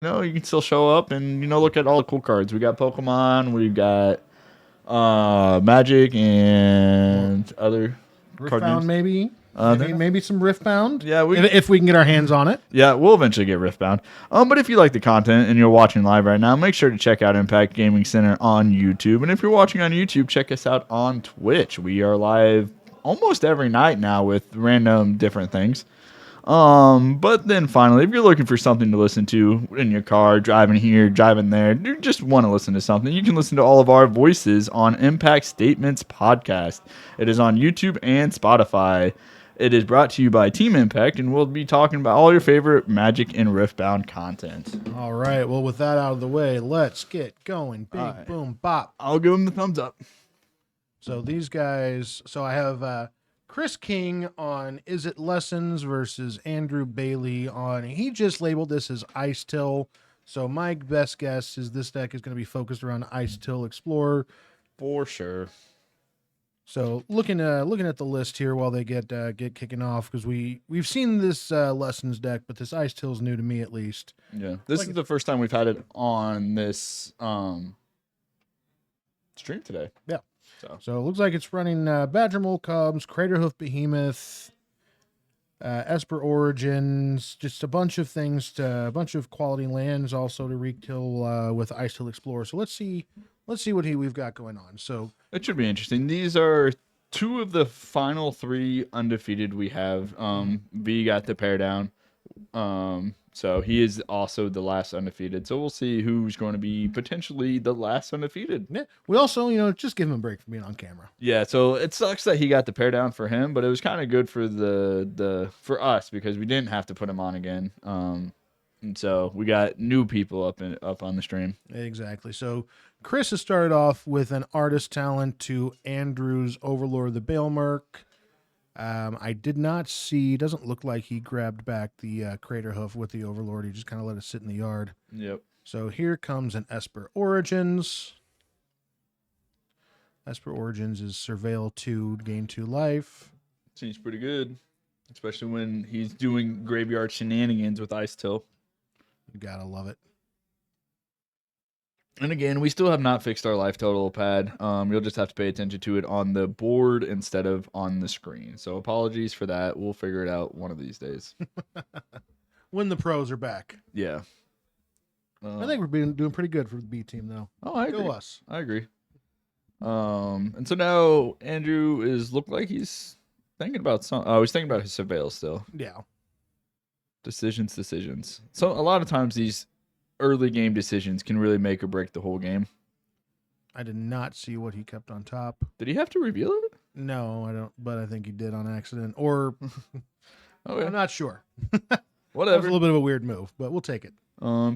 you can still show up and look at all the cool cards. We got Pokemon, we've got Magic More and other card Riftbound, names. maybe. They're not- Maybe some Riftbound. Yeah, If we can get our hands on it. yeah, we'll eventually get Riftbound. But if you like the content and you're watching live right now, make sure to check out Impact Gaming Center on YouTube. And if you're watching on YouTube, check us out on Twitch. We are live almost every night now with random different things. But then finally, if you're looking for something to listen to in your car, driving here, driving there, you just want to listen to something, you can listen to all of our voices on Impact Statements Podcast. It is on YouTube and Spotify. It is brought to you by Team Impact, and we'll be talking about all your favorite Magic and Riftbound content. All right. Well, with that out of the way, let's get going. Big All right. boom bop. I'll give them the thumbs up. So these guys. So I have Chris King on Izzet Lessons versus Andrew Bailey on. He just labeled this as Icetill. So my best guess is this deck is going to be focused around Icetill Explorer. For sure. So looking at the list here while they get kicking off, because we've seen this Lessons deck, but this Icetill is new to me at least. Yeah. This is the first time we've had it on this stream today. Yeah. So it looks like it's running Badger Mole Cubs, Craterhoof Behemoth, Esper Origins, just a bunch of things, a bunch of quality lands also to rekill with Icetill Explorer. So let's see what we've got going on. So it should be interesting. These are two of the final three undefeated we have. V got the pair down. So he is also the last undefeated. So we'll see who's going to be potentially the last undefeated. yeah, we also, just give him a break from being on camera. Yeah, so it sucks that he got the pair down for him, but it was kind of good for for us because we didn't have to put him on again. And so we got new people up on the stream. Exactly. So Chris has started off with an artist talent to Andrew's Overlord of the Baelmerk. I did not see, doesn't look like he grabbed back the Crater Hoof with the Overlord. He just kind of let it sit in the yard. Yep. So here comes an Esper Origins. Esper Origins is Surveil 2, gain 2 life. Seems pretty good, especially when he's doing graveyard shenanigans with Icetill. You gotta love it. And again, we still have not fixed our life total pad. You'll just have to pay attention to it on the board instead of on the screen. So apologies for that. We'll figure it out one of these days. When the pros are back. Yeah. I think we're doing pretty good for the B team, though. Oh, I agree. Go us. I agree. And so now Andrew look like he's thinking about he's thinking about his surveil still. Yeah. Decisions. So a lot of times these early game decisions can really make or break the whole game. I did not see what he kept on top. Did he have to reveal it? No, I don't, but I think he did on accident. Or Okay. I'm not sure. Whatever. That was a little bit of a weird move, but we'll take it.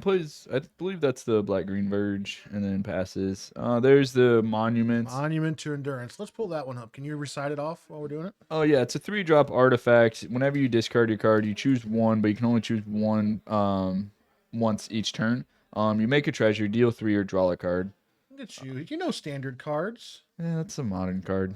Plays. I believe that's the Black Green Verge, and then passes. There's the Monument. Monument to Endurance. Let's pull that one up. Can you recite it off while we're doing it? Oh yeah, it's a 3-drop artifact. Whenever you discard your card, you choose one, but you can only choose one once each turn. You make a treasure, deal 3, or draw a card. Look at you. You know standard cards. Yeah, that's a modern card,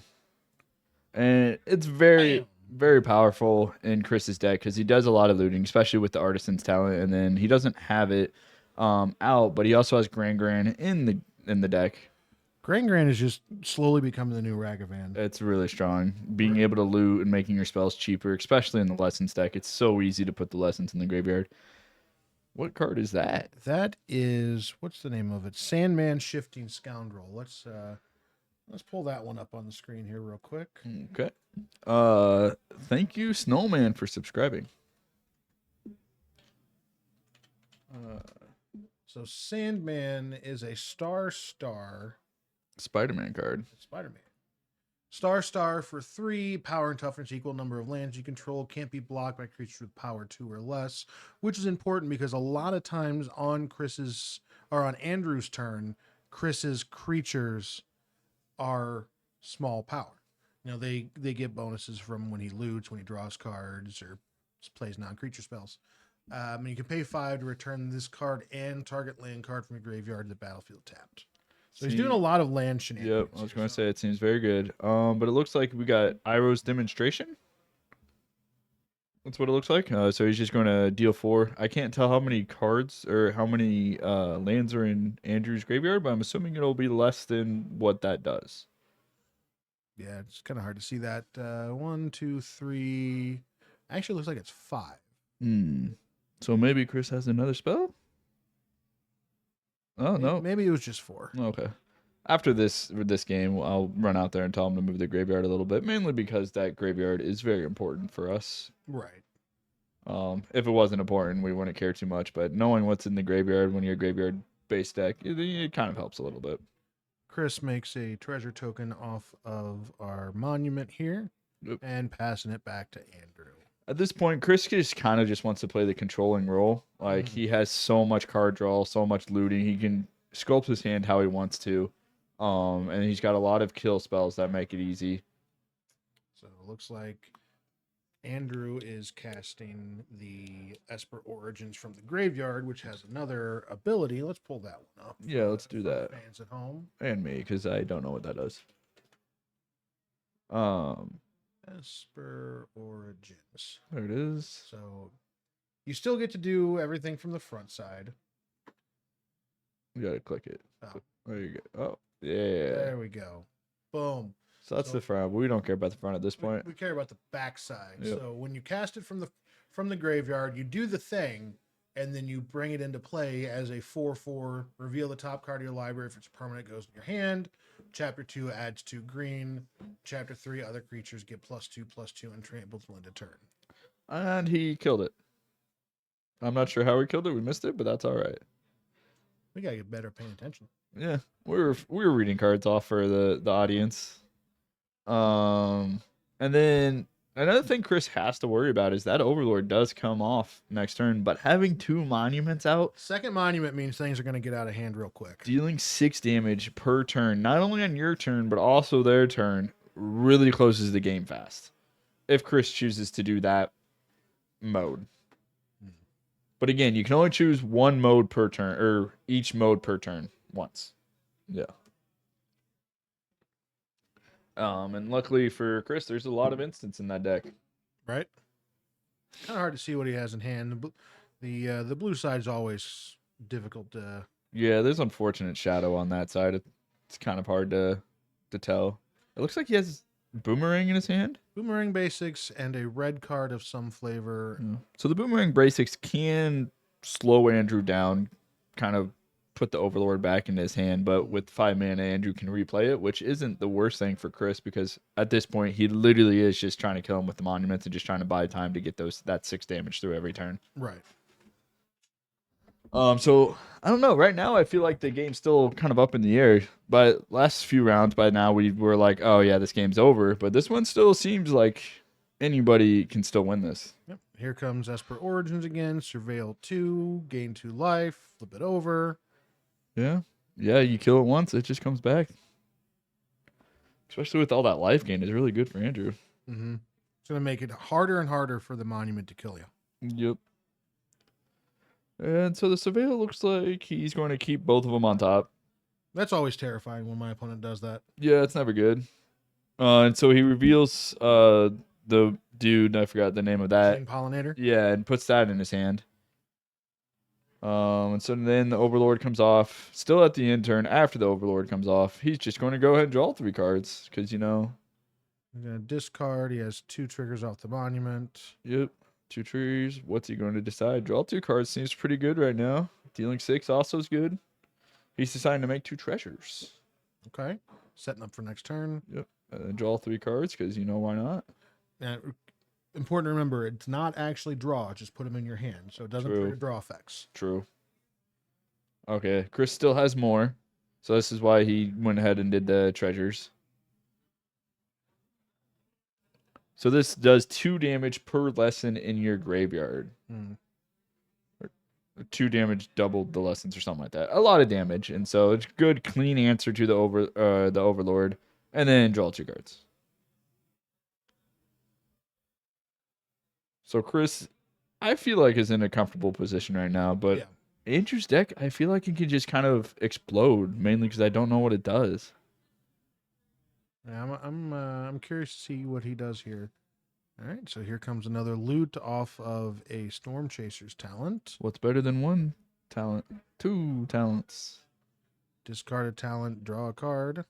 and it's very. Very powerful in Chris's deck because he does a lot of looting, especially with the Artisan's talent, and then he doesn't have it out, but he also has Gran in the deck. Gran is just slowly becoming the new Ragavan. It's really strong. Being able to loot and making your spells cheaper, especially in the Lessons deck. It's so easy to put the Lessons in the graveyard. What card is that? That is, what's the name of it? Sandman Shifting Scoundrel. Let's pull that one up on the screen here real quick. Okay. Thank you, Snowman, for subscribing. So Sandman is a star Spider-Man card. Spider-Man. Star for 3, power and toughness equal number of lands you control, can't be blocked by creatures with power 2 or less, which is important because a lot of times on Andrew's turn, Chris's creatures are small power. They get bonuses from when he loots, when he draws cards, or plays non-creature spells. And you can pay 5 to return this card and target land card from your graveyard to the battlefield tapped. So he's doing a lot of land shenanigans. Yep, I was going to say it seems very good. But it looks like we got Iroh's Demonstration. That's what it looks like. So he's just going to deal 4. I can't tell how many cards or how many lands are in Andrew's graveyard, but I'm assuming it'll be less than what that does. Yeah, it's kind of hard to see that. 1, 2, 3. Actually, looks like it's 5. So maybe Chris has another spell? Oh, no. Maybe it was just 4. Okay. After this game, I'll run out there and tell him to move the graveyard a little bit, mainly because that graveyard is very important for us. Right. If it wasn't important, we wouldn't care too much, but knowing what's in the graveyard when you're a graveyard-based deck, it kind of helps a little bit. Chris makes a treasure token off of our monument here and passing it back to Andrew. At this point, Chris just wants to play the controlling role. Like, he has so much card draw, so much looting. He can sculpt his hand how he wants to. And he's got a lot of kill spells that make it easy. So it looks like Andrew is casting the Esper Origins from the graveyard, which has another ability. Let's pull that one up. Yeah, let's do that. Fans at home. And me, because I don't know what that does. Esper Origins. There it is. So you still get to do everything from the front side. You gotta click it. Oh. There you go. Oh, yeah. There we go. Boom. So that's the front. We don't care about the front at this point. We care about the back side. Yep. So when you cast it from the graveyard, you do the thing, and then you bring it into play as a 4/4. Reveal the top card of your library. If it's permanent, it goes in your hand. Chapter 2 adds 2 green. Chapter 3, other creatures get +2/+2 and trample till end of turn. And he killed it. I'm not sure how he killed it. We missed it, but that's all right. We gotta get better at paying attention. Yeah, we were reading cards off for the audience. And then another thing Chris has to worry about is that Overlord does come off next turn, but having 2 monuments out, Second monument means things are gonna get out of hand real quick. dealing 6 damage per turn, not only on your turn but also their turn, really closes the game fast. If Chris chooses to do that mode. But again, you can only choose one mode per turn, or each mode per turn once. Yeah. And luckily for Chris, there's a lot of instants in that deck. Right? Kind of hard to see what he has in hand. The blue side's always difficult to. Yeah, there's unfortunate shadow on that side. It's kind of hard to tell. It looks like he has Boomerang in his hand. Boomerang basics and a red card of some flavor. Yeah. So the Boomerang basics can slow Andrew down, kind of put the Overlord back in his hand, but with 5 mana, Andrew can replay it, which isn't the worst thing for Chris, because at this point, he literally is just trying to kill him with the monuments and just trying to buy time to get that 6 damage through every turn. Right. So I don't know. Right now, I feel like the game's still kind of up in the air. But last few rounds, by now, we were like, oh yeah, this game's over. But this one still seems like anybody can still win this. Yep. Here comes Esper Origins again. Surveil 2, gain 2 life, flip it over. Yeah. Yeah, you kill it once, it just comes back. Especially with all that life gain, is really good for Andrew. Mm-hmm. It's going to make it harder and harder for the monument to kill you. Yep. And so the Surveil looks like he's going to keep both of them on top. That's always terrifying when my opponent does that. Yeah, it's never good. And so he reveals the dude, I forgot the name of that. Chain Pollinator? Yeah, and puts that in his hand. And so then the Overlord comes off. Still at the end turn, after the Overlord comes off, he's just going to go ahead and draw 3 cards. Because, you know. He's going to discard. He has 2 triggers off the monument. Yep. 2 trees. What's he going to decide? Draw 2 cards seems pretty good right now. Dealing 6 also is good. He's deciding to make 2 treasures. Okay. Setting up for next turn. Yep. And then draw 3 cards because, you know, why not? And important to remember, it's not actually draw. Just put them in your hand. So it doesn't trigger draw effects. True. Okay. Chris still has more. So this is why he went ahead and did the treasures. So this does 2 damage per lesson in your graveyard. 2 damage doubled the lessons or something like that. A lot of damage, and so it's good, clean answer to the Overlord, and then draw 2 cards. So Chris, I feel like is in a comfortable position right now, but yeah. Andrew's deck, I feel like it can just kind of explode, mainly because I don't know what it does. Yeah, I'm curious to see what he does here. All right, so here comes another loot off of a Storm Chaser's talent. What's better than one talent? Two talents. Discard a talent, draw a card.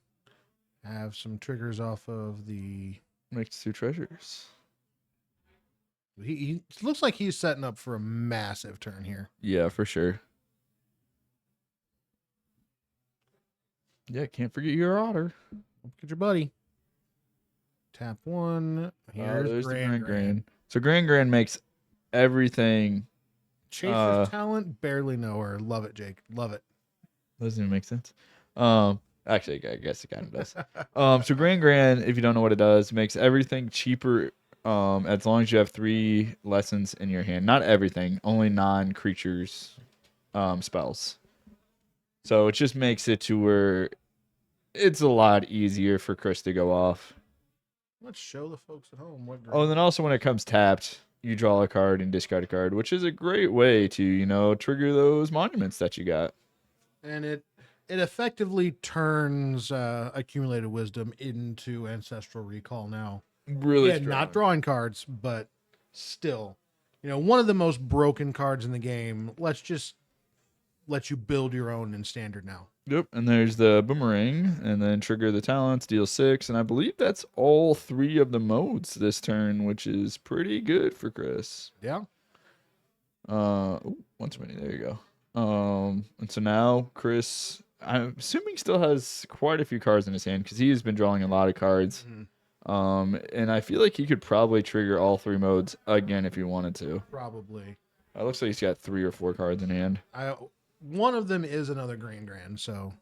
Have some triggers off of the. Makes 2 treasures. He looks like he's setting up for a massive turn here. Yeah, for sure. Yeah, can't forget your otter. Look at your buddy. Tap 1. Here's There's Grand the Grand. So Grand makes everything. Chaser's talent, barely know her. Love it, Jake. Love it. Doesn't even make sense. Actually, I guess it kind of does. So Grand, if you don't know what it does, makes everything cheaper. As long as you have 3 lessons in your hand. Not everything, only non-creatures, spells. So it just makes it to where it's a lot easier for Chris to go off. Let's show the folks at home what. Oh, and then also when it comes tapped, you draw a card and discard a card, which is a great way to, trigger those monuments that you got. And it effectively turns accumulated wisdom into ancestral recall now. Really strong. Not drawing cards, but still, one of the most broken cards in the game. Let's just let you build your own in standard now. Yep, and there's the boomerang, and then trigger the talents, deal 6, and I believe that's all 3 of the modes this turn, which is pretty good for Chris. Yeah. One too many. There you go. And so now Chris, I'm assuming, still has quite a few cards in his hand because he has been drawing a lot of cards. Mm-hmm. And I feel like he could probably trigger all 3 modes again if he wanted to. Probably. It looks like he's got 3 or 4 cards in hand. One of them is another Grand, so.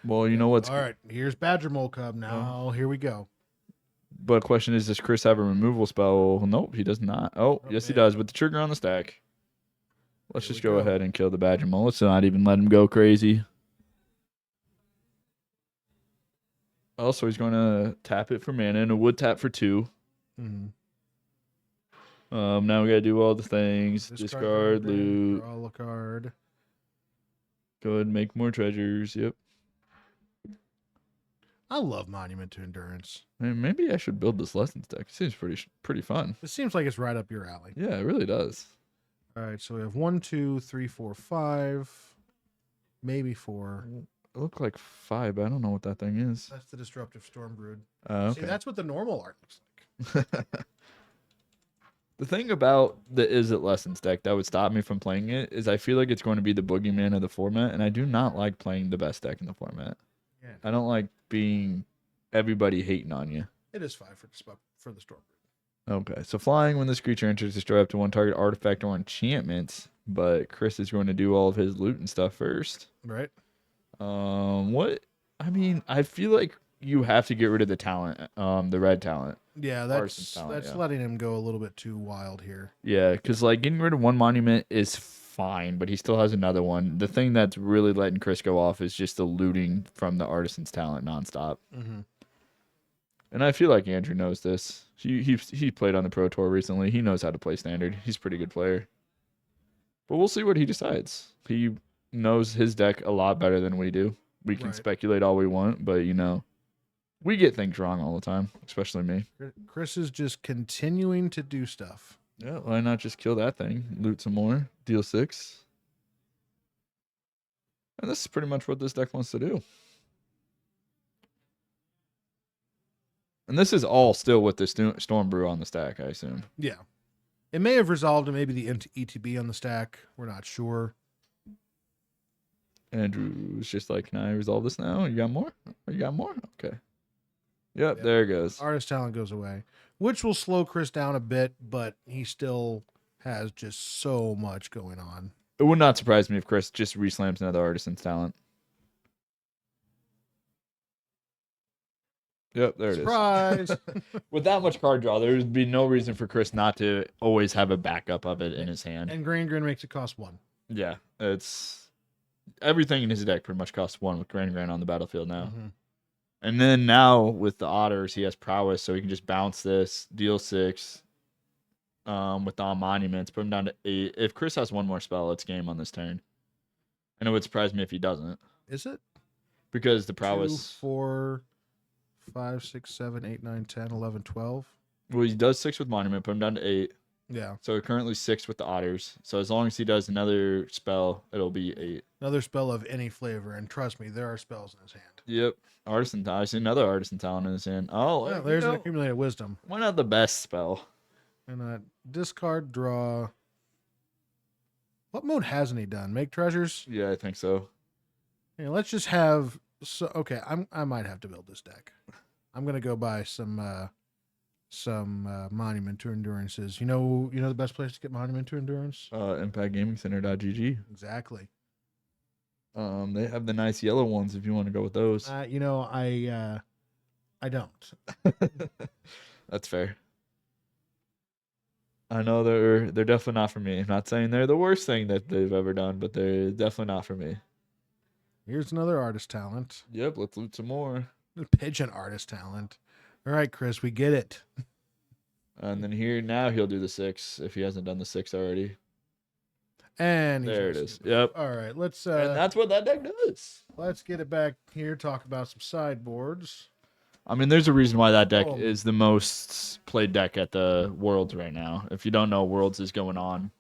Well, you know what's... All right, here's Badger Mole Cub now. Here we go. But the question is, does Chris have a removal spell? Nope, he does not. Oh, yes, he does, with the trigger on the stack. Let's just go ahead and kill the Badger Mole. Let's not even let him go crazy. Also, he's going to tap it for mana and a wood tap for 2. Mm-hmm. Now we got to do all the things. Discard loot. Draw a card. Go ahead and make more treasures. Yep. I love Monument to Endurance. Man, maybe I should build this lessons deck. It seems pretty fun. It seems like it's right up your alley. Yeah, it really does. All right, so we have 1, 2, 3, 4, 5, maybe 4. It looked like 5, but I don't know what that thing is. That's the Disruptive Stormbrood. Okay. See, that's what the normal art looks like. The thing about the Izzet Lessons deck that would stop me from playing it is I feel like it's going to be the boogeyman of the format, and I do not like playing the best deck in the format. Yeah. I don't like being everybody hating on you. It is 5 for the Stormbrood. Okay, so flying when this creature enters, destroy up to 1 target artifact or enchantment, but Chris is going to do all of his loot and stuff first. Right. I feel like you have to get rid of the talent, the red talent. Yeah, that's letting him go a little bit too wild here. Yeah, because getting rid of 1 monument is fine, but he still has another one. The thing that's really letting Chris go off is just the looting from the artisan's talent nonstop. Mm-hmm. And I feel like Andrew knows this. He played on the Pro Tour recently. He knows how to play standard. He's a pretty good player. But we'll see what he decides. He knows his deck a lot better than we do. We can speculate all we want, but we get things wrong all the time, especially me. Chris is just continuing to do stuff. Yeah, why not just kill that thing, loot some more, deal 6? And this is pretty much what this deck wants to do. And this is all still with the Storm Brew on the stack, I assume. Yeah. It may have resolved to maybe the ETB on the stack. We're not sure. Andrew's just like, can I resolve this now? You got more? You got more? Okay. Yep, there it goes. Artist talent goes away, which will slow Chris down a bit, but he still has just so much going on. It would not surprise me if Chris just reslams another artisan's talent. Yep, there Surprise. It is. With that much card draw, there would be no reason for Chris not to always have a backup of it in his hand. And Grand makes it cost 1. Yeah, it's everything in his deck pretty much costs 1 with Grand on the battlefield now. Mm-hmm. And then now with the Otters, he has prowess, so he can just bounce this, deal 6 with all monuments, put him down to 8. If Chris has 1 more spell, it's game on this turn. And it would surprise me if he doesn't. Is it? Because the prowess... 2, 4, 5, 6, 7, 8, 9, 10, 11, 12. Well, he does 6 with Monument, put him down to 8. Yeah. So currently 6 with the Otters. So as long as he does another spell, it'll be 8. Another spell of any flavor, and trust me, there are spells in his hand. Yep. Artisan. I see another Artisan Talent in his hand. Oh, Well, there's an accumulated wisdom. Why not the best spell? And discard, draw. What mode hasn't he done? Make treasures? Yeah, I think so. Yeah, let's just have. Okay, I might have to build this deck. I'm gonna go buy some Monument to Endurances. You know the best place to get Monument to Endurance? ImpactGamingCenter.gg. Exactly. They have the nice yellow ones if you want to go with those. I don't. That's fair. I know they're definitely not for me. I'm not saying they're the worst thing that they've ever done, but they're definitely not for me. Here's another artist talent. Yep, let's loot some more. Pigeon artist talent. All right, Chris, we get it. And then here now he'll do the 6 if he hasn't done the 6 already. And there it is. Yep. All right, let's. And that's what that deck does. Let's get it back here. Talk about some sideboards. I mean, there's a reason why that deck is the most played deck at the Worlds right now. If you don't know, Worlds is going on,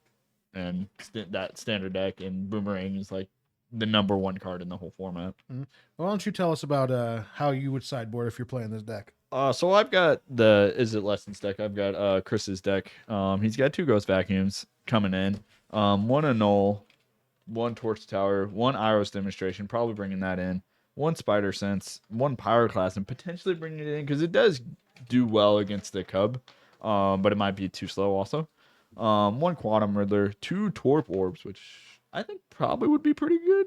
and that standard deck and Boomerang is like the #1 card in the whole format. Mm-hmm. Why don't you tell us about how you would sideboard if you're playing this deck? So I've got the Izzet Lessons deck. I've got Chris's deck. He's got 2 Ghost Vacuums coming in. 1 Annul, 1 Torch Tower, 1 Iros Demonstration, probably bringing that in. 1 Spider Sense, 1 Pyroclast, and potentially bringing it in because it does do well against the Cub, but it might be too slow also. 1 Quantum Riddler, 2 Torp Orbs, which I think probably would be pretty good.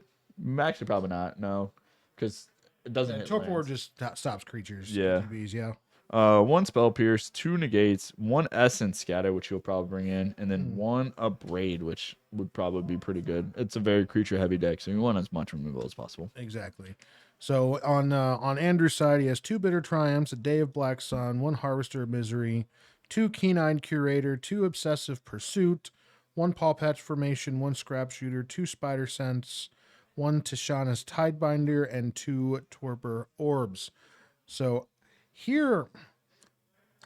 Actually, probably not. No, because it doesn't hit Torp lands. Orb just stops creatures. Yeah. TVs, yeah. 1 Spell Pierce, 2 Negates, 1 Essence Scatter, which you'll probably bring in, and then 1 Upbraid, which would probably be pretty good. It's a very creature-heavy deck, so you want as much removal as possible. Exactly. So on Andrew's side, he has 2 Bitter Triumphs, a Day of Black Sun, 1 Harvester of Misery, 2 Keen-Eyed Curator, 2 Obsessive Pursuit, 1 Paw Patch Formation, 1 Scrap Shooter, 2 Spider Sense, 1 Tishana's Tidebinder, and 2 Torpor Orbs. So here,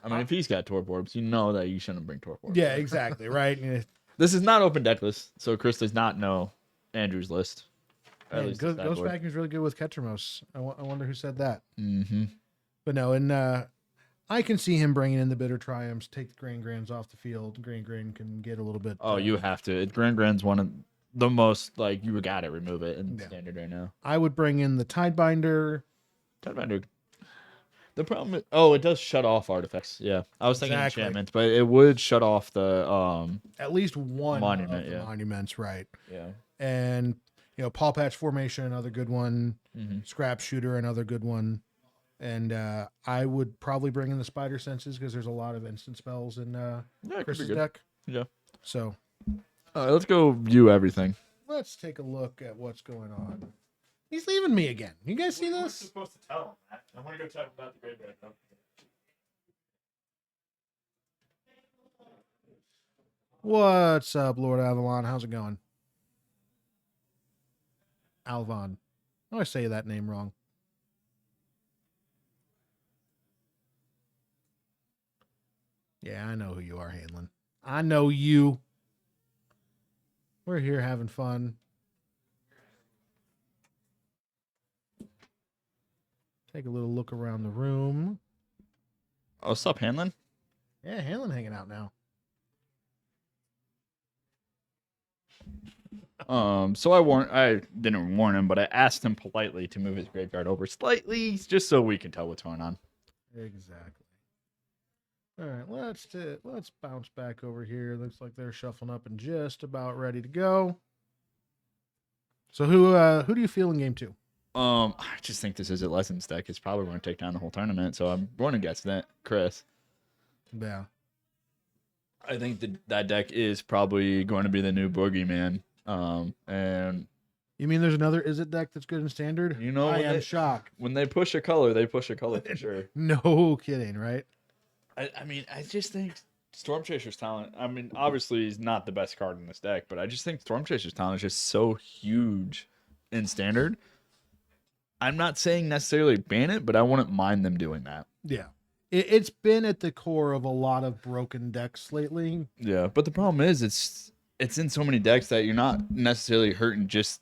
I mean, if he's got Torp Orbs, you know that you shouldn't bring Torp Orbs. yeah, exactly, right? This is not open deck list, so Chris does not know Andrew's list. Ghost Vacuum is really good with Ketramos. I wonder who said that. Mm-hmm. But no, and I can see him bringing in the Bitter Triumphs, take the Grands off the field. Gran can get a little bit. Oh, you have to. Gran's one of the most, like, you got to remove it in standard right now. I would bring in the Tidebinder. The problem is, it does shut off artifacts. Yeah, I was thinking enchantments, but it would shut off the at least one monument. Of the monuments, right? Yeah, and Paw Patch Formation, another good one. Mm-hmm. Scrap Shooter, another good one. And I would probably bring in the Spider Senses because there's a lot of instant spells in Chris's deck. Yeah. So, all right, let's go view everything. Let's take a look at what's going on. He's leaving me again. You guys see this? We're supposed to tell him that. I want to go talk about the Great Bear. What's up, Lord Avalon? How's it going? Alvon. I always say that name wrong. Yeah, I know who you are, Hanlon. I know you. We're here having fun. Take a little look around the room. Oh, what's up, Hanlon? Yeah, Hanlon hanging out now. So I didn't warn him, but I asked him politely to move his graveyard over slightly, just so we can tell what's going on. Exactly. All right, let's bounce back over here. Looks like they're shuffling up and just about ready to go. So who do you feel in game 2? I just think this Izzet Lessons deck is probably going to take down the whole tournament, so I'm going to guess that Chris. Yeah. I think that deck is probably going to be the new boogeyman. And you mean there's another Izzet deck that's good in standard? I am shocked. When they push a color, they push a color for sure. No kidding, right? I mean, I just think Storm Chaser's talent. I mean, obviously he's not the best card in this deck, but I just think Storm Chaser's talent is just so huge in standard. I'm not saying necessarily ban it, but I wouldn't mind them doing that. Yeah. It's been at the core of a lot of broken decks lately. Yeah, but the problem is it's in so many decks that you're not necessarily hurting just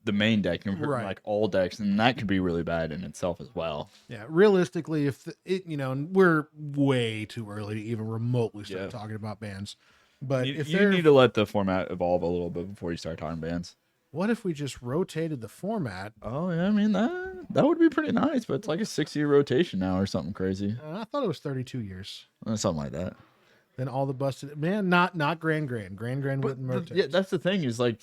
the main deck. You're hurting Right. like all decks, and that could be really bad in itself as well. Yeah, realistically, if it, we're way too early to even remotely start Yeah. talking about bans. But if You they're, need to let the format evolve a little bit before you start talking bans. what if we just rotated the format? Oh yeah, I mean that would be pretty nice, but it's like a 6-year rotation now or something crazy, I thought it was 32 years. something like that. Then all the busted man, not Grand But wouldn't rotate. yeah, that's the thing is like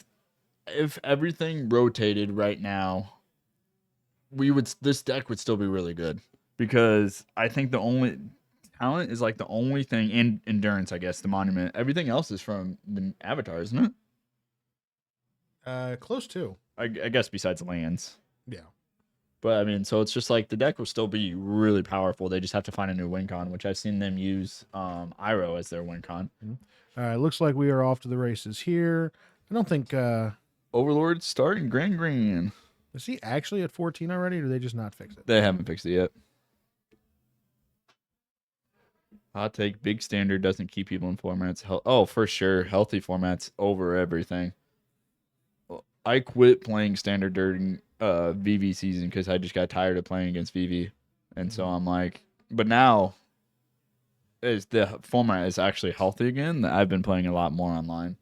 if everything rotated right now, this deck would still be really good because I think the only talent is like the only thing and endurance, I guess, the monument. Everything else is from the avatar, isn't it? Close to. I guess besides lands. Yeah. But I mean, so it's just like the deck will still be really powerful. They just have to find a new win con, which I've seen them use Iroh as their win con. All right, looks like we are off to the races here. I don't think Overlord starting Grand Green. is he actually at 14 already, or do they just not fix it? They haven't fixed it yet. Hot take: big standard doesn't keep people in formats. Oh, for sure, healthy formats over everything. I quit playing standard during VV season because I just got tired of playing against VV, and so I'm like, but now, as the format is actually healthy again, I've been playing a lot more online.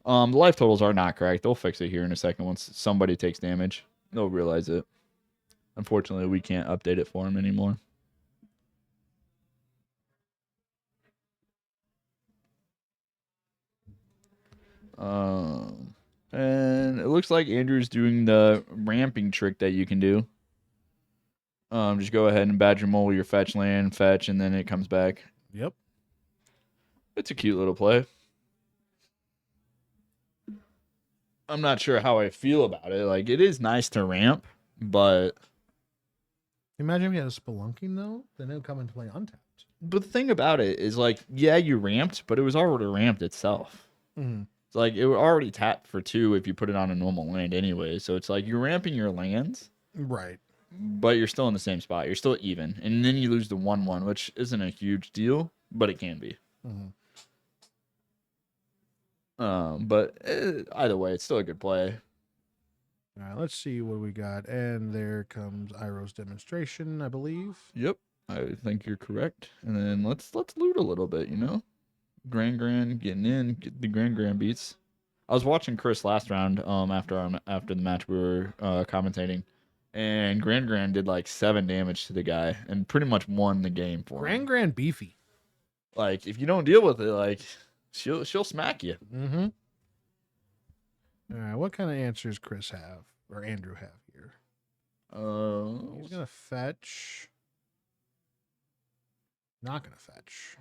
The life totals are not correct. They'll fix it here in a second once somebody takes damage. They'll realize it. Unfortunately, we can't update it for them anymore. And it looks like Andrew's doing the ramping trick that you can do. Just go ahead and Badger Mole your fetch land, fetch, and then it comes back. Yep. It's a cute little play. I'm not sure how I feel about it. Like, it is nice to ramp, but Imagine if we had a spelunking though, then it would come into play untapped. the thing about it is like, yeah, you ramped, but it was already ramped itself. Mm-hmm. It's like it would already tap for 2 if you put it on a normal land anyway. So it's like you're ramping your lands, Right. but you're still in the same spot. You're still even, and then you lose the 1/1, which isn't a huge deal, but it can be. Mm-hmm. But either way, it's still a good play. All right, let's see what we got. And there comes Iroh's demonstration, I believe. Yep, I think you're correct. And then let's loot a little bit, Grand getting in, get the Grand beats. I was watching Chris last round after the match we were commentating, and Grand did like 7 damage to the guy and pretty much won the game for him. Grand beefy. Like if you don't deal with it, like she'll smack you. Mm-hmm. All right, what kind of answers Chris have or Andrew have here? He's gonna fetch. Not gonna fetch.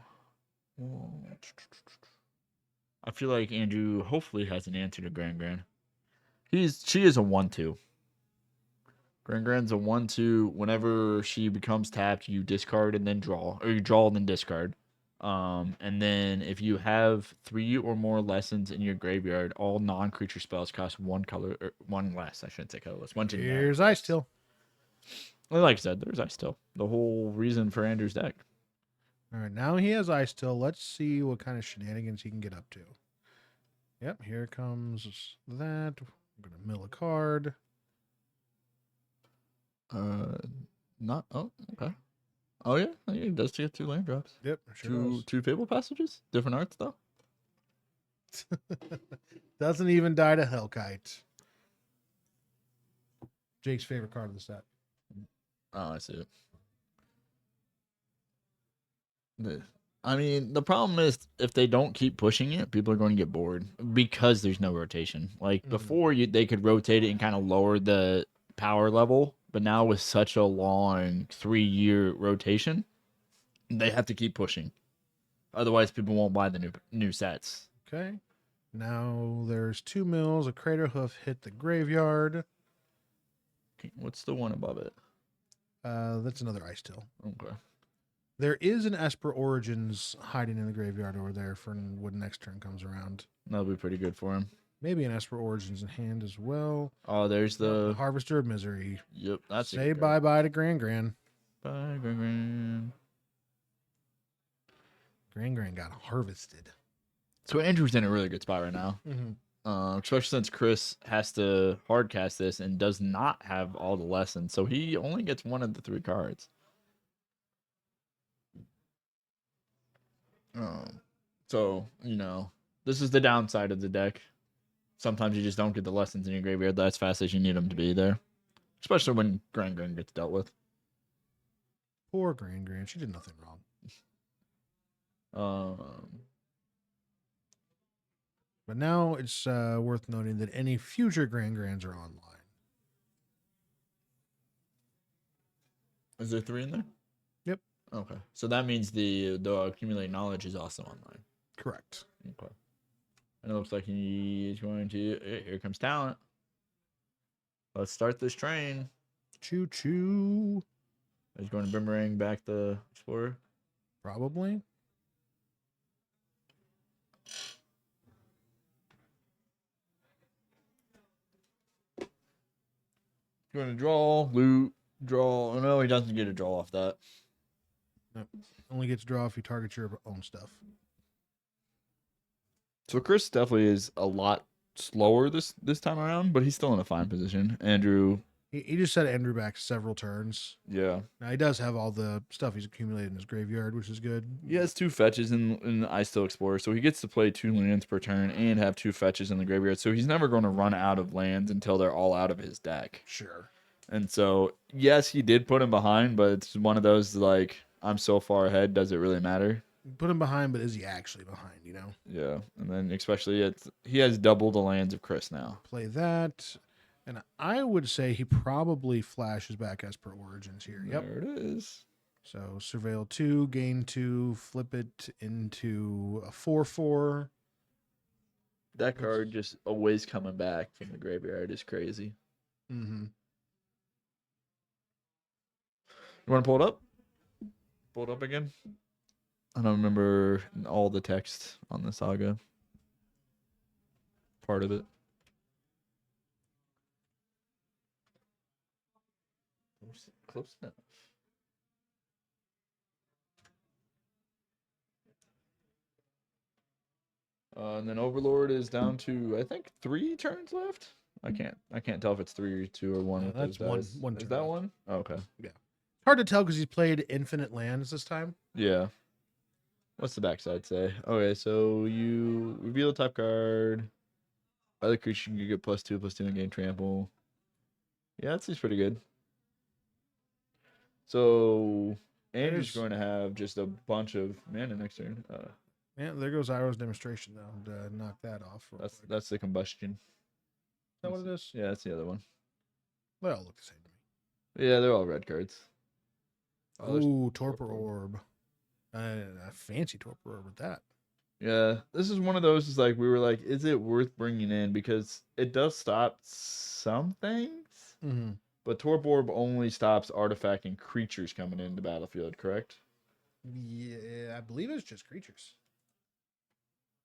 I feel like Andrew hopefully has an answer to Grand. She is a 1/2. Grand's a 1/2. Whenever she becomes tapped, you discard and then draw, or you draw and then discard. And then if you have 3 or more lessons in your graveyard, all non-creature spells cost 1 color or 1 less. I shouldn't say colorless. 1 generic. Here's Icetill. Well, like I said, there's Icetill. The whole reason for Andrew's deck. All right, now he has Icetill. Let's see what kind of shenanigans he can get up to. Yep, here comes that. I'm gonna mill a card. Not. Oh, okay. Oh yeah, he does get 2 land drops. Yep, sure Two Fable passages. Different arts though. does. Doesn't even die to Hellkite. Jake's favorite card of the set. Oh, I see it. I mean, the problem is if they don't keep pushing it, people are going to get bored because there's no rotation. Like before, they could rotate it and kind of lower the power level, but now with such a long 3-year rotation, they have to keep pushing. Otherwise, people won't buy the new sets. Okay. Now there's 2 mills. A Crater Hoof hit the graveyard. Okay, what's the one above it? That's another Icetill. Okay. There is an Esper Origins hiding in the graveyard over there for when next turn comes around. That'll be pretty good for him. Maybe an Esper Origins in hand as well. Oh, there's the Harvester of Misery. Yep, that's Say bye-bye to Grand. Bye, Gran. Gran got harvested. So Andrew's in a really good spot right now. Especially since Chris has to hardcast this and does not have all the lessons, so he only gets one of the 3 cards. So this is the downside of the deck. Sometimes you just don't get the lessons in your graveyard as fast as you need them to be there, especially when Gran gets dealt with. Poor Gran. She did nothing wrong. But now it's worth noting that any future Grans are online. Is there 3 in there? Yep. Okay. So that means the accumulate knowledge is also online. Correct. Okay. And it looks like he's going to. Here comes talent. Let's start this train. Choo choo. He's going to boomerang back the Explorer. Probably. Going to draw, loot, draw. Oh, no, he doesn't get a draw off that. Nope. Only gets draw if you target your own stuff. So Chris definitely is a lot slower this time around, but he's still in a fine position. Andrew. He just set Andrew back several turns. Yeah. Now he does have all the stuff he's accumulated in his graveyard, which is good. He has 2 fetches in the Icetill Explorer, so he gets to play 2 lands per turn and have 2 fetches in the graveyard. So he's never going to run out of lands until they're all out of his deck. Sure. And so, yes, he did put him behind, but it's one of those like, I'm so far ahead, does it really matter? Put him behind, but is he actually behind, Yeah. And then especially he has double the lands of Chris now. Play that. And I would say he probably flashes back as per Origins here. Yep. There it is. So surveil 2, gain 2, flip it into a 4/4. That card just always coming back from the graveyard is crazy. Mm-hmm. You want to pull it up? Pull it up again? I don't remember all the text on the saga. Part of it. Close enough. And then Overlord is down to I think 3 turns left. I can't tell if it's 3 or 2 or 1. No, with that's those one. dice. One Is turn that left. 1? Oh, okay. Hard to tell because he's played infinite lands this time. Yeah. What's the backside say? Okay, so you reveal the top card. Other creature you get +2/+2 and gain trample. Yeah, that seems pretty good. So Andrew's going to have just a bunch of mana next turn. Yeah, there goes Iroh's demonstration though to knock that off. That's the combustion. Is that what it is? Yeah, that's the other one. They all look the same to Yeah, they're all red cards. me. Ooh, Torpor Orb. A fancy Torpor Orb with that. Yeah, this is one of those. Is like we were like, is it worth bringing in because it does stop some things, but Torpor Orb only stops artifact and creatures coming into battlefield. Correct? Yeah, I believe it's just creatures.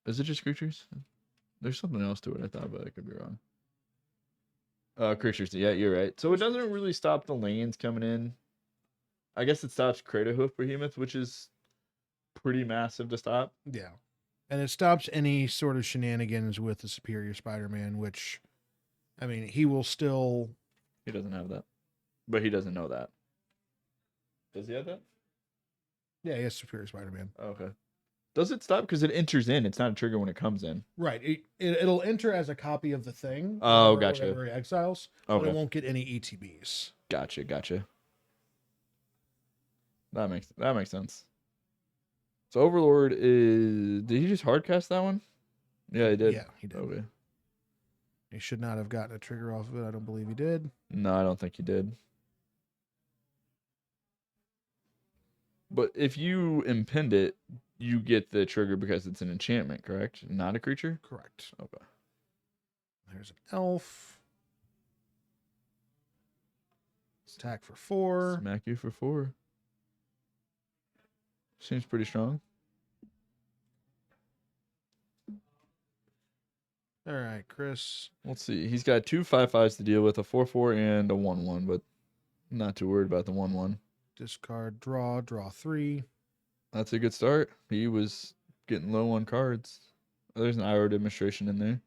Is it just creatures? There's something else to it. I thought, but I could be wrong. Creatures. Yeah, you're right. So it doesn't really stop the lands coming in. I guess it stops Craterhoof Behemoth, which is pretty massive to stop. Yeah. And it stops any sort of shenanigans with the Superior Spider-Man, which, I mean, he will still... He doesn't have that. But he doesn't know that. Does he have that? Yeah, he has Superior Spider-Man. Oh, okay. Does it stop? Because it enters in. It's not a trigger when it comes in. Right. It'll enter as a copy of the thing. Oh, gotcha. Whenever he exiles, okay. But it won't get any ETBs. Gotcha. That makes sense. So Overlord is... Did he just hardcast that one? Yeah, he did. Yeah, he did. Okay. He should not have gotten a trigger off of it. I don't believe he did. No, I don't think he did. But if you impend it, you get the trigger because it's an enchantment, correct? Not a creature? Correct. Okay. There's an elf. Attack for 4. Smack you for 4. Seems pretty strong. All right, Chris. Let's see. He's got 2 5/5s to deal with, a 4/4 and a 1/1, but not too worried about the 1/1. Discard, draw 3. That's a good start. He was getting low on cards. Oh, there's an IRO demonstration in there.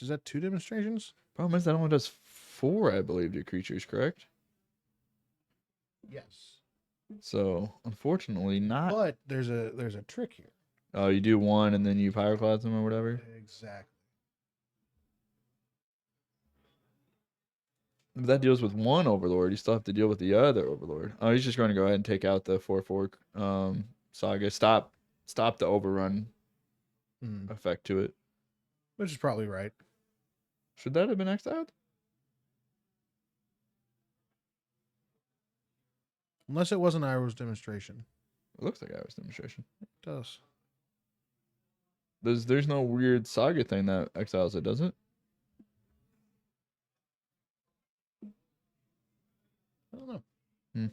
Is that 2 demonstrations? Problem is that only does 4, I believe, to creatures, correct? Yes. So unfortunately not. But there's a trick here. Oh, you do 1 and then you pyroclasm or whatever? Exactly. But that deals with 1 overlord. You still have to deal with the other overlord. Oh, he's just going to go ahead and take out the 4/4 saga. Stop the overrun effect to it. Which is probably right. Should that have been exiled? Unless it wasn't Iro's demonstration. It looks like IRO's demonstration. It does. There's no weird saga thing that exiles it, does it? I don't know.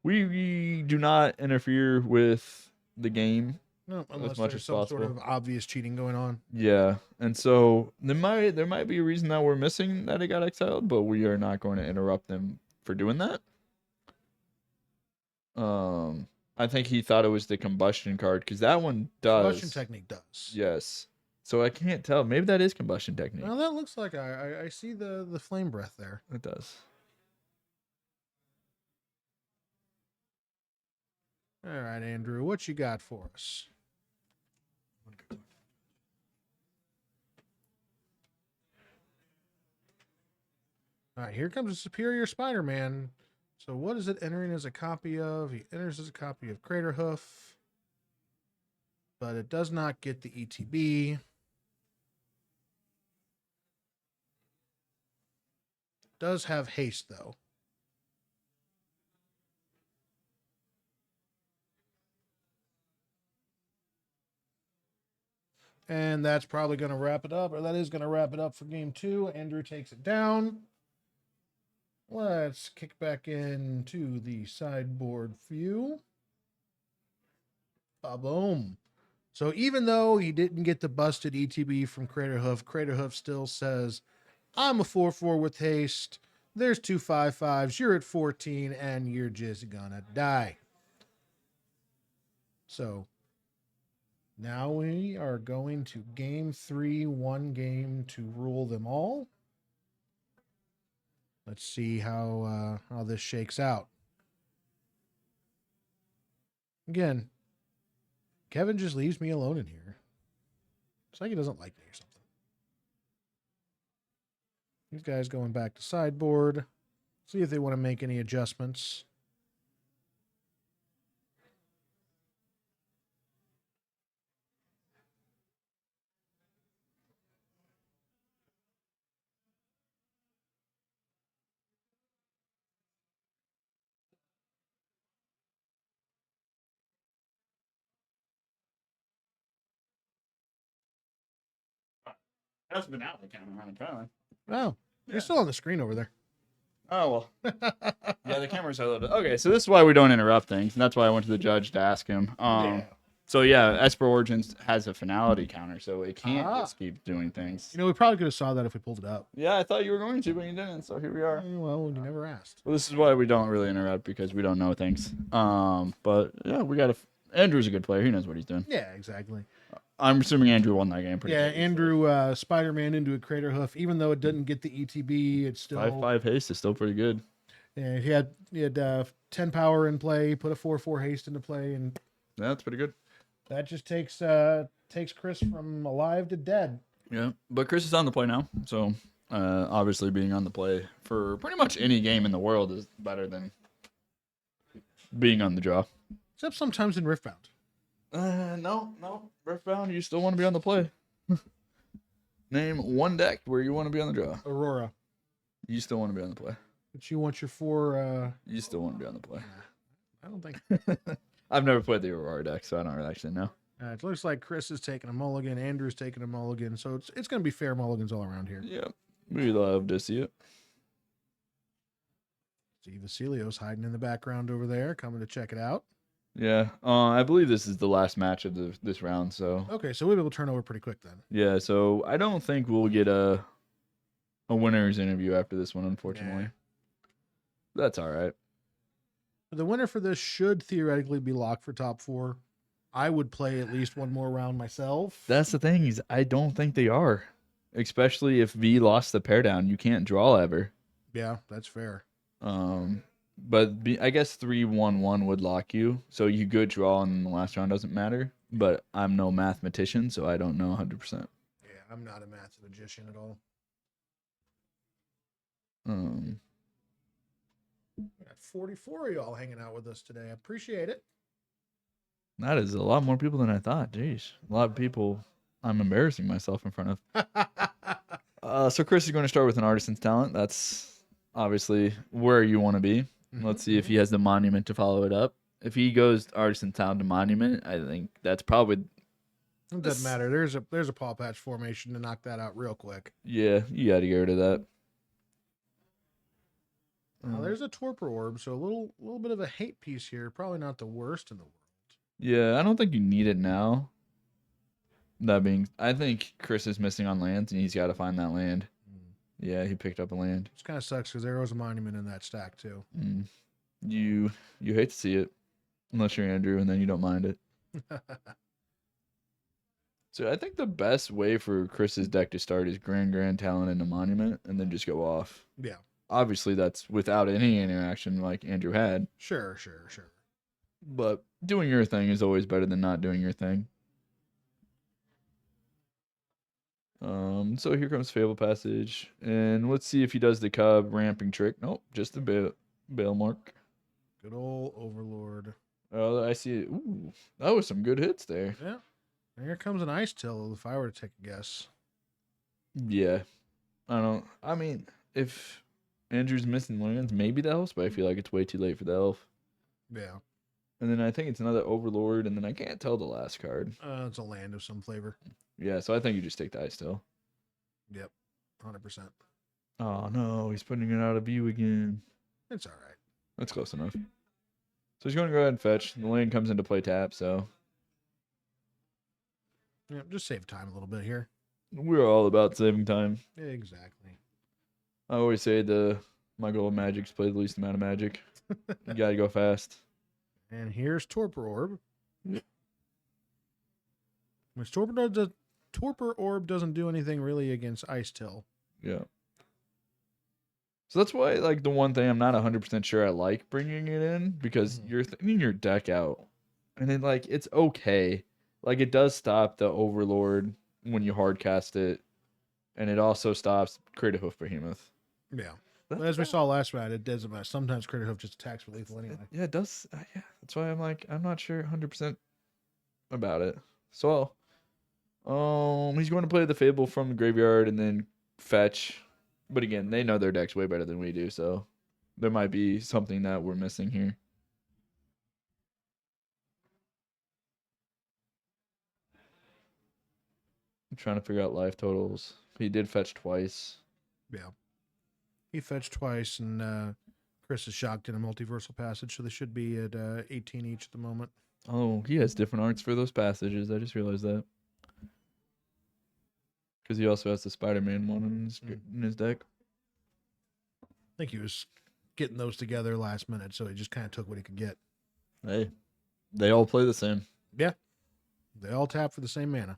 We do not interfere with the game. No, unless much there's as some possible. sort of obvious cheating going on. Yeah, and so there might be a reason that we're missing that it got exiled, but we are not going to interrupt them for doing that. I think he thought it was the combustion card because that one does. Combustion technique does. Yes. So I can't tell. Maybe that is combustion technique. Well, that looks like I see the flame breath there. It does. All right, Andrew, what you got for us? All right, here comes a Superior Spider-Man. So what is it entering as a copy of? He enters as a copy of Craterhoof, but it does not get the ETB. Does have haste, though. And that's probably going to wrap it up, or that is going to wrap it up for game 2. Andrew takes it down. Let's kick back into the sideboard view. Boom. So even though he didn't get the busted ETB from Craterhoof, Craterhoof still says, I'm a 4/4 with haste. There's 2 5/5s. You're at 14, and you're just gonna die. So now we are going to game 3, 1 game to rule them all. Let's see how this shakes out. Again, Kevin just leaves me alone in here. It's like he doesn't like me or something. These guys going back to sideboard. See if they want to make any adjustments. That's been out the camera apparently. Oh, you're still on the screen over there. Oh well. Yeah, the camera's a little. Okay, so this is why we don't interrupt things, and that's why I went to the judge to ask him. So yeah, Esper Origins has a finality counter, so it can't just keep doing things. You know, we probably could have saw that if we pulled it up. Yeah, I thought you were going to, but you didn't. So here we are. Well, you never asked. Well, this is why we don't really interrupt because we don't know things. But yeah, we got Andrew's a good player. He knows what he's doing. Yeah, exactly. I'm assuming Andrew won that game. Andrew Spider-Man into a Craterhoof. Even though it didn't get the ETB, it's still 5/5 haste is still pretty good. Yeah, he had 10 power in play, put a 4/4 haste into play, and Yeah, that's pretty good. that just takes Chris from alive to dead. Yeah, but Chris is on the play now, so obviously being on the play for pretty much any game in the world is better than being on the draw. Except sometimes in Riftbound. No, Riftbound, you still want to be on the play. Name one deck where you want to be on the draw. Aurora. You still want to be on the play. But you want your 4... You still want to be on the play. I don't think... I've never played the Aurora deck, so I don't really actually know. It looks like Chris is taking a mulligan, Andrew's taking a mulligan, so it's going to be fair mulligans all around here. Yeah, we love to see it. See Vasilios hiding in the background over there, coming to check it out. Yeah, I believe this is the last match of this round, so... Okay, so we'll be able to turn over pretty quick then. Yeah, so I don't think we'll get a winner's interview after this one, unfortunately. Yeah. That's all right. The winner for this should theoretically be locked for top 4. I would play at least one more round myself. That's the thing is I don't think they are, especially if V lost the pair down. You can't draw ever. Yeah, that's fair. But I guess 3-1-1 would lock you, so you could draw in the last round doesn't matter. But I'm no mathematician, so I don't know 100%. Yeah, I'm not a mathematician at all. We got 44 of y'all hanging out with us today. I appreciate it. That is a lot more people than I thought. Jeez, a lot of people. I'm embarrassing myself in front of. So Chris is going to start with an artisan's talent. That's obviously where you want to be. Let's see if he has the monument to follow it up. If he goes artisan talent to monument, I think that's probably. It doesn't matter. There's a paw patch formation to knock that out real quick. Yeah, you got to get rid of that. Now there's a torpor orb, so a little bit of a hate piece here. Probably not the worst in the world. Yeah, I don't think you need it now. That being, I think Chris is missing on lands, and he's got to find that land. Yeah, he picked up a land. This kind of sucks because there was a monument in that stack too. You hate to see it, unless you're Andrew, and then you don't mind it. So I think the best way for Chris's deck to start is Grand Talent into Monument, and then just go off. Yeah. Obviously, that's without any interaction like Andrew had. Sure. But doing your thing is always better than not doing your thing. So here comes Fable Passage, and let's see if he does the Cub ramping trick. Nope, just the bail mark. Good old Overlord. Oh, I see it. Ooh, that was some good hits there. Yeah. And here comes an Icetill if I were to take a guess. Yeah. I mean, if Andrew's missing lands, maybe that helps, but I feel like it's way too late for the elf. Yeah. And then I think it's another Overlord, and then I can't tell the last card. It's a land of some flavor. Yeah, so I think you just take the Icetill. Yep. 100%. Oh, no, he's putting it out of view again. It's all right. That's close enough. So he's going to go ahead and fetch. The land comes into play tap, so. Yeah, just save time a little bit here. We're all about saving time. Exactly. I always say my goal of Magic is play the least amount of Magic. You got to go fast. And here's Torpor Orb. Which Torpor Orb doesn't do anything really against Icetill. Yeah. So that's why, like, the one thing I'm not 100% sure I like bringing it in, because you're thinking your deck out. And then, like, it's okay. Like, it does stop the Overlord when you hard cast it. And it also stops Crater Hoof Behemoth. Yeah. But as we saw last round, it doesn't matter. Sometimes Crater Hoof just attacks for lethal anyway. Yeah, it does. Yeah, that's why I'm like, I'm not sure 100% about it. So, he's going to play the Fable from the graveyard and then fetch. But again, they know their deck's way better than we do, so there might be something that we're missing here. I'm trying to figure out life totals. He did fetch twice. Yeah. He fetched twice, and Chris is shocked in a multiversal passage, so they should be at 18 each at the moment. Oh, he has different arts for those passages. I just realized that. Because he also has the Spider-Man one in his deck. I think he was getting those together last minute, so he just kind of took what he could get. Hey, they all play the same. Yeah. They all tap for the same mana.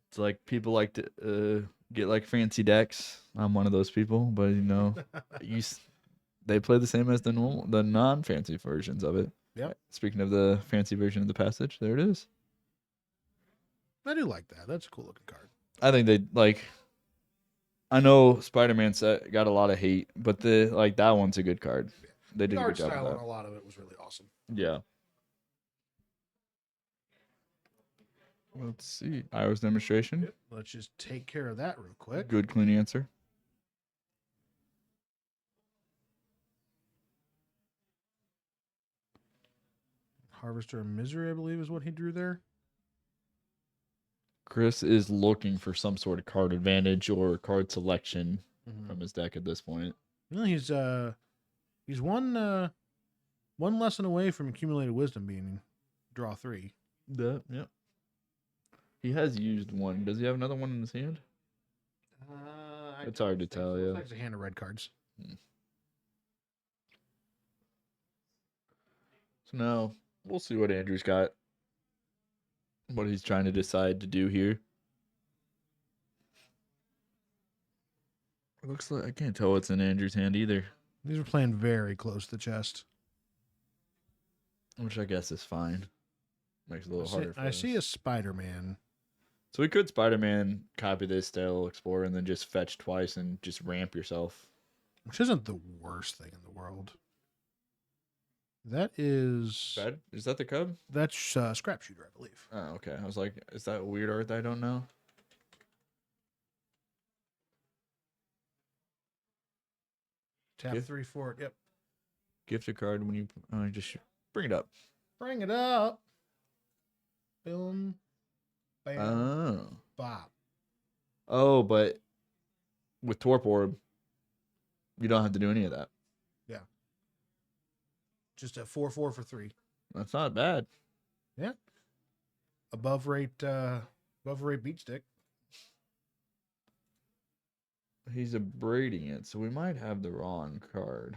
It's like people like to get like fancy decks. I'm one of those people, but they play the same as the non-fancy versions of it. Yep. Speaking of the fancy version of the passage, there it is. I do like that. That's a cool looking card. I think they like. I know Spider-Man set got a lot of hate, but that one's a good card. Yeah. They did the a art good job style of on that. a lot of it was really awesome. Yeah. Let's see. Iowa's demonstration. Yep. Let's just take care of that real quick. Good, clean answer. Harvester of Misery, I believe, is what he drew there. Chris is looking for some sort of card advantage or card selection from his deck at this point. Well, he's one lesson away from accumulated wisdom being draw 3. Yeah. He has used one. Does he have another one in his hand? It's hard to tell, yeah. It's like a hand of red cards. So now we'll see what Andrew's got. What he's trying to decide to do here. It looks like I can't tell what's in Andrew's hand either. These are playing very close to the chest. Which I guess is fine. Makes it a little harder for I us. see a Spider-Man. So we could Spider-Man copy this style Explorer and then just fetch twice and just ramp yourself. Which isn't the worst thing in the world. That is... Bad? Is that the cub? That's Scrap Shooter, I believe. Oh, okay. I was like, is that weird art that I don't know? Tap 3 for it. Yep. Gift a card when you just bring it up. Bring it up. Boom. Bam. Oh. Bop. Oh, but with Torp Orb, you don't have to do any of that. Yeah. Just a 4/4 for 3. That's not bad. Yeah. Above rate beat stick. He's abrading it, so we might have the wrong card.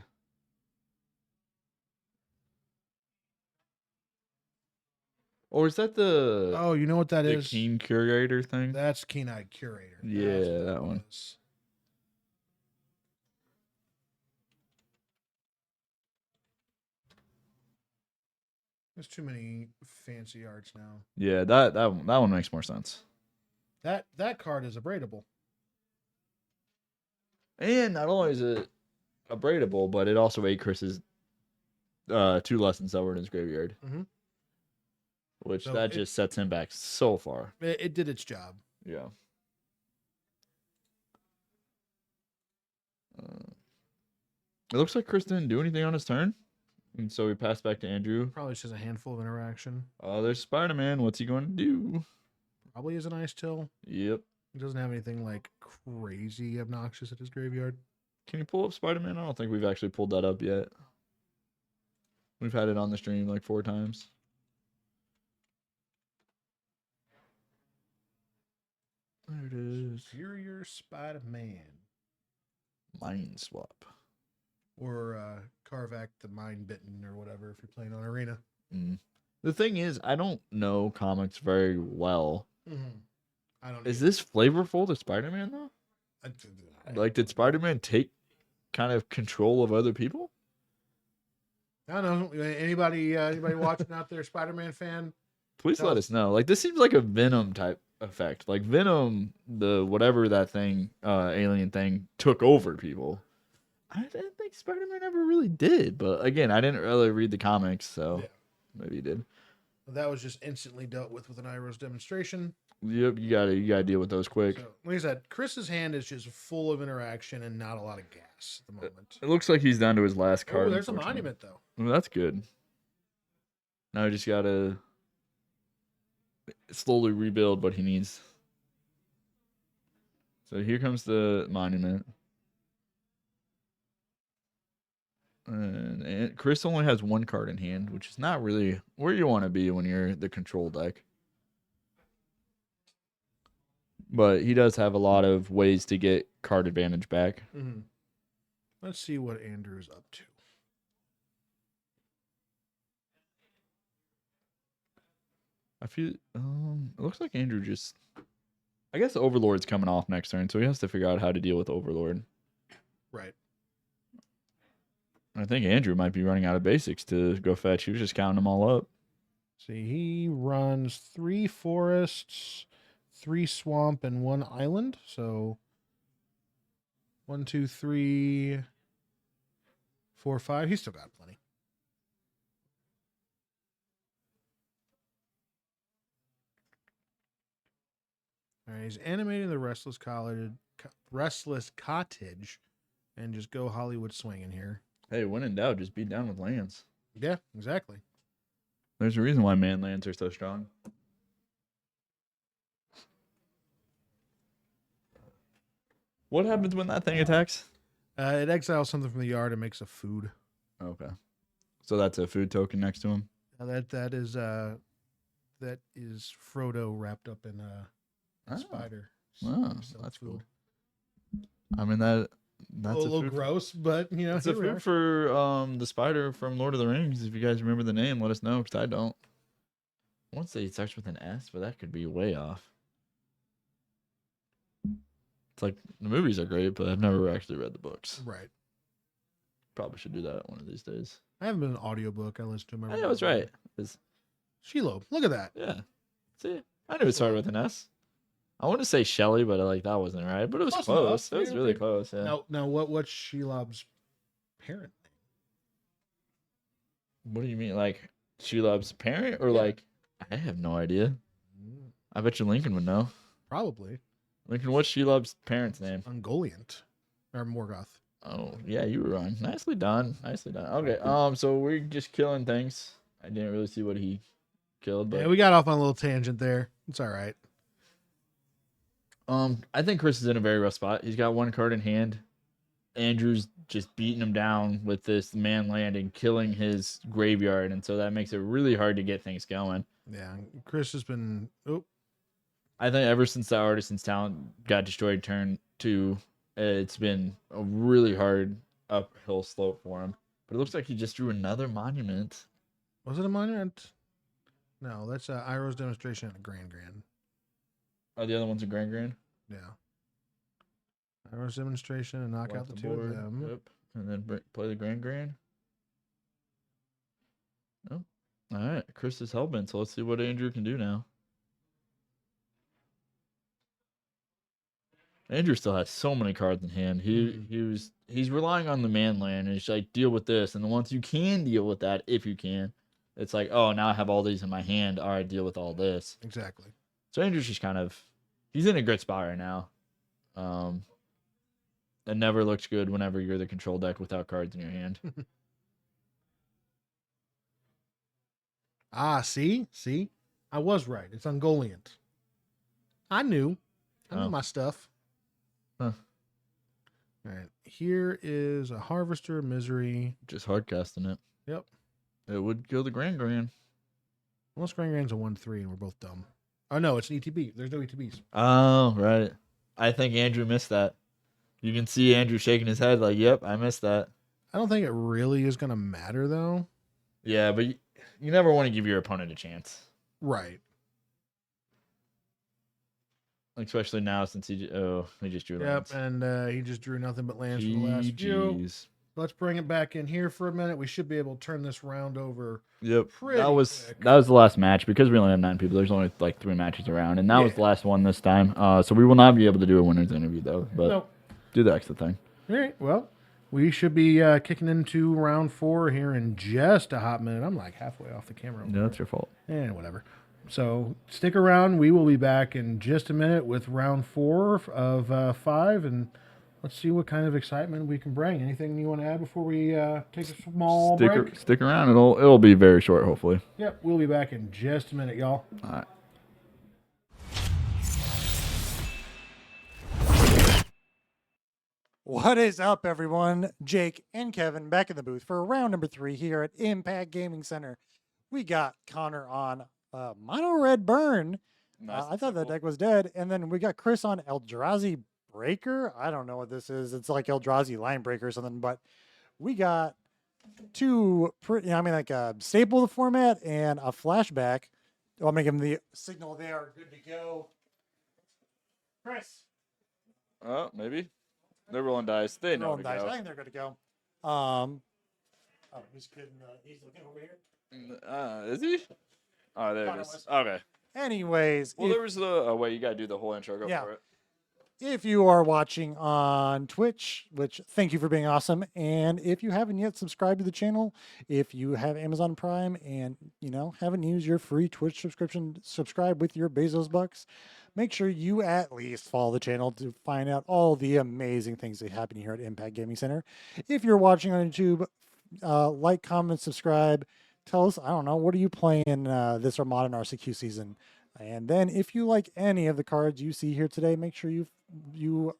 Or is that the Oh, you know what that is? Keen Curator thing? That's Keen-Eyed Curator. Yeah, that one. Was. There's too many fancy arts now. Yeah, that one makes more sense. That card is abradable. And not only is it abradable, but it also ate Chris's 2 lessons that were in his graveyard. Mm-hmm. Which So that just sets him back so far. It did its job. Yeah. It looks like Chris didn't do anything on his turn. And so we pass back to Andrew. Probably just has a handful of interaction. Oh, there's Spider-Man. What's he going to do? Probably is an Icetill. Yep. He doesn't have anything like crazy obnoxious at his graveyard. Can you pull up Spider-Man? I don't think we've actually pulled that up yet. We've had it on the stream like 4 times. There it is. Superior Spider-Man. Mind swap. Or Carvac the Mind Bitten or whatever if you're playing on Arena. Mm. The thing is, I don't know comics very well. Mm-hmm. I don't. Is this flavorful to Spider-Man though? Like, did Spider-Man take kind of control of other people? I don't know. Anybody watching out there, Spider-Man fan? Please let us know. Like, this seems like a Venom type effect. Like Venom, the whatever that thing, alien thing, took over people. I didn't think Spider-Man ever really did, but again, I didn't really read the comics, so maybe he did. That was just instantly dealt with an Iro's demonstration. Yep, you gotta deal with those quick. So, like I said, Chris's hand is just full of interaction and not a lot of gas at the moment. It looks like he's down to his last card. Oh, there's a monument though. Well, that's good. Now I just gotta slowly rebuild what he needs. So here comes the monument. And Chris only has 1 card in hand, which is not really where you want to be when you're the control deck. But he does have a lot of ways to get card advantage back. Mm-hmm. Let's see what Andrew's up to. I feel it looks like Andrew just, I guess Overlord's coming off next turn, so he has to figure out how to deal with Overlord. Right. I think Andrew might be running out of basics to go fetch. He was just counting them all up. See, he runs 3 forests, 3 swamp, and 1 island. So 1, 2, 3, 4, 5. He's still got plenty. All right, he's animating the Restless Cottage, and just go Hollywood swinging here. Hey, when in doubt, just beat down with lands. Yeah, exactly. There's a reason why man lands are so strong. What happens when that thing attacks? It exiles something from the yard and makes a food. Okay. So that's a food token next to him? That is Frodo wrapped up in a spider. Oh, that's cool. I mean, a little gross, but you know, it's a food for the spider from Lord of the Rings. If you guys remember the name, let us know because I don't. I want to say it starts with an S, but that could be way off. It's like the movies are great, but I've never actually read the books. Right. Probably should do that one of these days. I haven't been an audiobook. I listen to them. I was right. Shiloh. Look at that. Yeah. See, I knew it started with an S. I want to say Shelly, but like that wasn't right. But it was close. It was really close. Yeah. Now, what's Shelob's parent name? What do you mean, like Shelob's parent, or like? I have no idea. I bet you Lincoln would know. Probably. Lincoln, what's Shelob's parents' name? Ungoliant or Morgoth. Oh yeah, you were wrong. Nicely done. Nicely done. Okay. So we're just killing things. I didn't really see what he killed, but yeah, we got off on a little tangent there. It's all right. I think Chris is in a very rough spot. He's got one card in hand. Andrew's just beating him down with this man land and killing his graveyard, and so that makes it really hard to get things going. Yeah, Chris has been. Oh, I think ever since the Artisan's Talent got destroyed turn 2, it's been a really hard uphill slope for him. But it looks like he just drew another monument. Was it a monument? No, that's Iroh's demonstration and a Grand. Oh, the other one's a Grand? Yeah. Iroh's demonstration and knock out the two of them. Yep. And then play the Grand. Oh. All right. Chris is hellbent, so let's see what Andrew can do now. Andrew still has so many cards in hand. He's relying on the man land, and he's like, deal with this. And once you can deal with that, if you can, it's like, oh, now I have all these in my hand. All right, deal with all this. Exactly. So Andrew's just he's in a good spot right now. It never looks good whenever you're the control deck without cards in your hand. See? I was right. It's Ungoliant. I knew my stuff. Huh. All right. Here is a Harvester Misery. Just hard casting it. Yep. It would kill the Grand. Unless Grand's a 1/3 and we're both dumb. Oh no, it's an ETB. There's no ETBs. Oh, right. I think Andrew missed that. You can see Andrew shaking his head like, yep, I missed that. I don't think it really is going to matter, though. Yeah, but you never want to give your opponent a chance. Right. Especially now since he just drew lands. Yep, and he just drew nothing but lands for the last few. Let's bring it back in here for a minute. We should be able to turn this round over. Yep. That was the last match. Because we only have 9 people, there's only like 3 matches around. And that was the last one this time. So we will not be able to do a winner's interview, though. But do the extra thing. All right. Well, we should be kicking into round 4 here in just a hot minute. I'm like halfway off the camera. Yeah, that's your fault. Whatever. So stick around. We will be back in just a minute with round 4 of 5. And let's see what kind of excitement we can bring. Anything you want to add before we take a small break? Stick around. It'll be very short, hopefully. Yep. We'll be back in just a minute, y'all. All right. What is up, everyone? Jake and Kevin back in the booth for round number 3 here at Impact Gaming Center. We got Connor on Mono Red Burn. Nice I thought that deck was dead. And then we got Chris on Eldrazi Breaker. I don't know what this is. It's like Eldrazi Line Breaker or something. But we got 2, like a staple of the format and a flashback. Oh, I'm going to give them the signal they are good to go. Chris. Oh, maybe. They're rolling dice. They know to go. I think they're good to go. He's looking over here. Is he? Oh, there it is. Okay. Anyways. Well, there was the... Oh, wait, you got to do the whole intro. Go for it. If you are watching on Twitch, which thank you for being awesome. And if you haven't yet subscribed to the channel, if you have Amazon Prime and, haven't used your free Twitch subscription, subscribe with your Bezos bucks. Make sure you at least follow the channel to find out all the amazing things that happen here at Impact Gaming Center. If you're watching on YouTube, like, comment, subscribe. Tell us, I don't know, what are you playing this or modern RCQ season? And then if you like any of the cards you see here today, make sure you